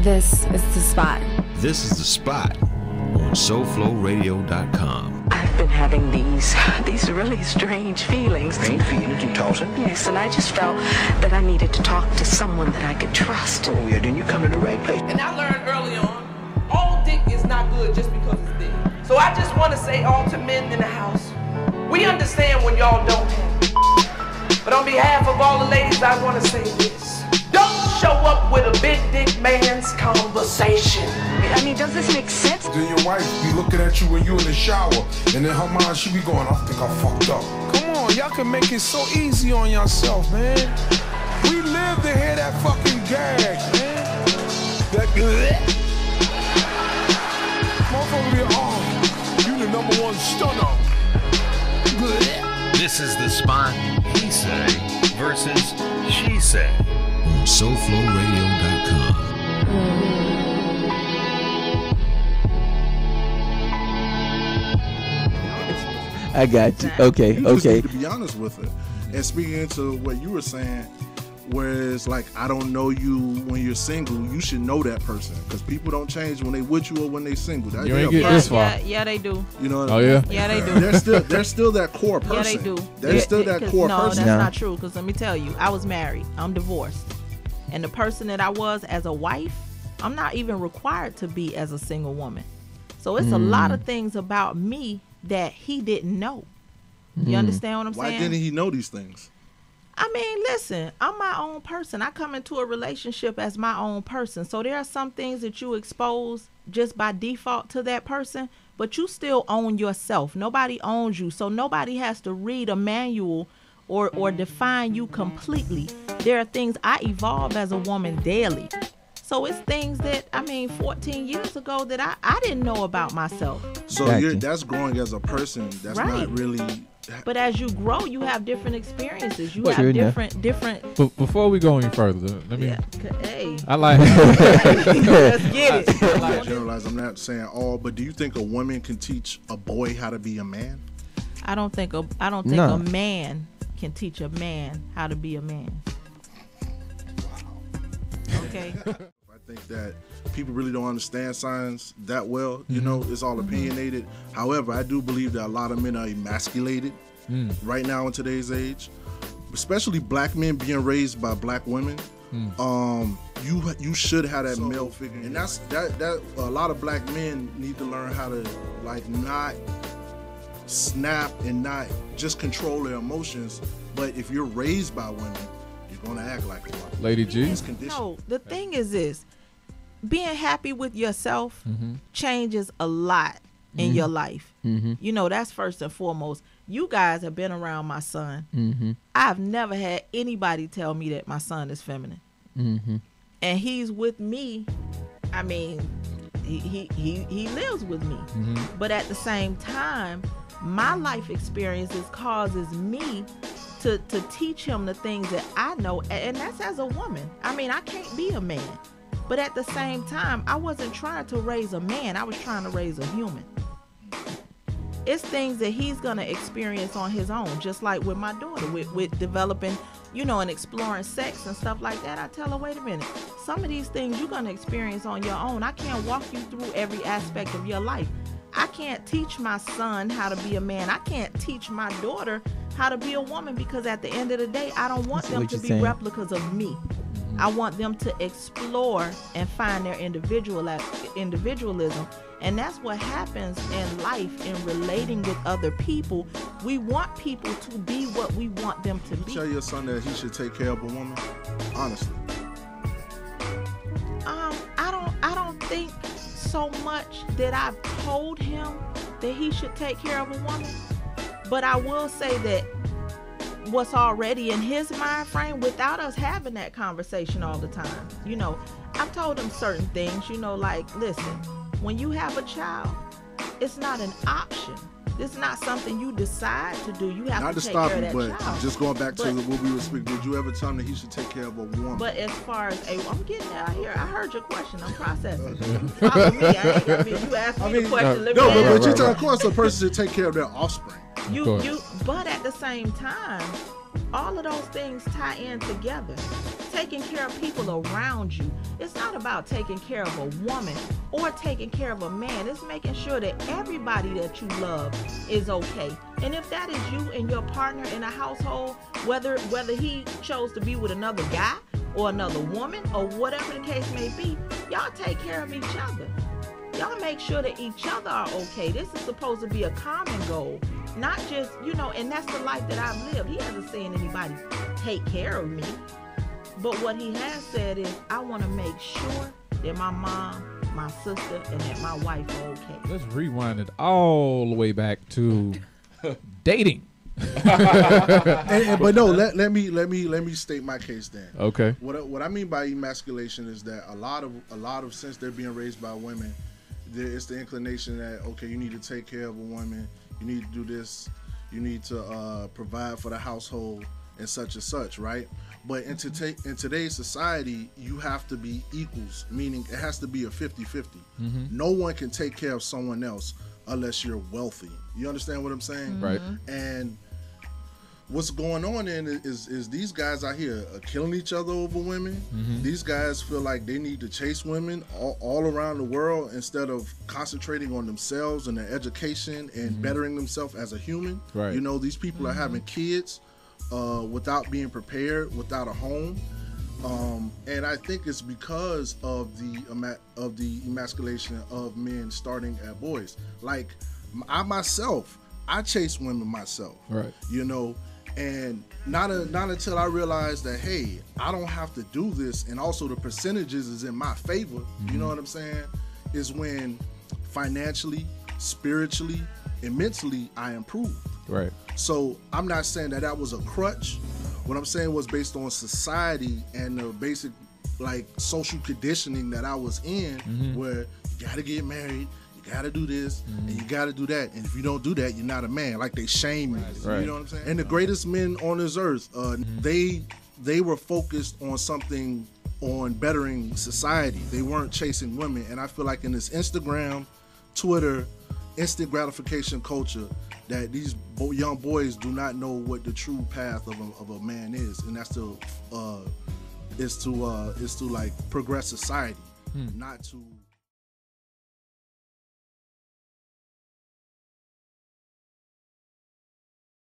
this. This is the spot. This is the spot on SoFloRadio.com. I've been having these really strange feelings. Strange feelings, you tossing? Yes, and I just felt that I needed to talk to someone that I could trust. Oh, yeah, then you come to the right place. And I learned early on, all dick is not good just because it's dick. So I just want to say all to men in the house, we understand when y'all don't have it. But on behalf of all the ladies, I want to say this. Don't show up with a big dick man's conversation. I mean, does this make sense? Then your wife be looking at you when you in the shower, and in her mind she be going, I think I fucked up. Come on, y'all can make it so easy on yourself, man. We live to hear that fucking gag, man. That motherfucker be, oh, you the #1 stunner. This is the spot, he say versus she say on SoFloRadio.com. I got you. Okay, You just okay. need to be honest with it. And speaking into what you were saying, whereas like I don't know you when you're single, you should know that person because people don't change when they with you or when they single. You ain't get this far. Yeah, they do. You know. Oh yeah. Yeah, they do. They're still that core person. Yeah, they do. They're still that core no, person. that's not true. Because let me tell you, I was married. I'm divorced, and the person that I was as a wife, I'm not even required to be as a single woman. So it's a lot of things about me that he didn't know. You understand what I'm saying? Why didn't he know these things? I mean, listen, I'm my own person. I come into a relationship as my own person. So there are some things that you expose just by default to that person, but you still own yourself. Nobody owns you. So nobody has to read a manual or define you completely. There are things I evolve as a woman daily. So it's things that, 14 years ago that I didn't know about myself. So Gotcha. that's growing as a person. That's Right. not really. But as you grow, you have different experiences. You True have enough. different. But before we go any further, let me. Yeah, hey, I like. let's get it. I generalize. I'm not saying all, but do you think a woman can teach a boy how to be a man? I don't think No. a man can teach a man how to be a man. Okay. I think that people really don't understand science that well. You know, it's all opinionated. However, I do believe that a lot of men are emasculated right now in today's age, especially black men being raised by black women. You should have that male figure, and that's that. A lot of black men need to learn how to not snap and not just control their emotions. But if you're raised by women, you're gonna act like one. Lady G. It's conditioned. No, the thing is this: being happy with yourself changes a lot in your life. You know, that's first and foremost. You guys have been around my son. I've never had anybody tell me that my son is feminine. And he's with me. I mean, he lives with me. But at the same time, my life experiences causes me to teach him the things that I know, and that's as a woman. I mean, I can't be a man. But at the same time, I wasn't trying to raise a man. I was trying to raise a human. It's things that he's going to experience on his own, just like with my daughter, with developing, and exploring sex and stuff like that. I tell her, wait a minute, some of these things you're going to experience on your own. I can't walk you through every aspect of your life. I can't teach my son how to be a man. I can't teach my daughter how to be a woman, because at the end of the day, I don't want them to be replicas of me. I want them to explore and find their individualism. And that's what happens in life, in relating with other people. We want people to be what we want them to be. Tell your son that he should take care of a woman? Honestly. I don't think so much that I've told him that he should take care of a woman. But I will say that what's already in his mind frame, without us having that conversation all the time, I've told him certain things, like, listen, when you have a child, it's not an option. It's not something you decide to do. You have to take care of that but child. Just going back to what we were speaking, did you ever tell him that he should take care of a woman? But as far as I'm getting out here, I heard your question. I'm processing. Follow me. You asked me the question. Let me but you tell, of course, a person should take care of their offspring. But at the same time, all of those things tie in together. taking care of people around you. It's not about taking care of a woman or taking care of a man. It's making sure that everybody that you love is okay. And if that is you and your partner in a household, whether he chose to be with another guy or another woman or whatever the case may be, y'all take care of each other. Y'all make sure that each other are okay. This is supposed to be a common goal, not just, and that's the life that I've lived. He hasn't seen anybody take care of me. But what he has said is, I want to make sure that my mom, my sister, and that my wife are okay. Let's rewind it all the way back to dating. But no, let me state my case then. Okay. What I mean by emasculation is that a lot of since they're being raised by women, it's the inclination that, okay, you need to take care of a woman, you need to do this, you need to provide for the household and such, right? But in today's society, you have to be equals, meaning it has to be a 50-50. No one can take care of someone else unless you're wealthy. You understand what I'm saying? Right. And what's going on is these guys out here are killing each other over women. These guys feel like they need to chase women all around the world instead of concentrating on themselves and their education and bettering themselves as a human. Right. These people are having kids without being prepared, without a home. And I think it's because of the emasculation of men starting at boys. Like I chase women myself. Right. And not until I realized that, hey, I don't have to do this, and also the percentages is in my favor, you know what I'm saying, is when financially, spiritually, and mentally I improved. Right. So I'm not saying that was a crutch. What I'm saying was based on society and the basic social conditioning that I was in, where you gotta get married, you gotta do this, and you gotta do that, and if you don't do that, you're not a man. Like, they shame me. Right. You know what I'm saying? And the greatest men on this earth, they were focused on something, on bettering society. They weren't chasing women. And I feel like in this Instagram, Twitter, instant gratification culture, that these young boys do not know what the true path of a man is, and that's to progress society, not to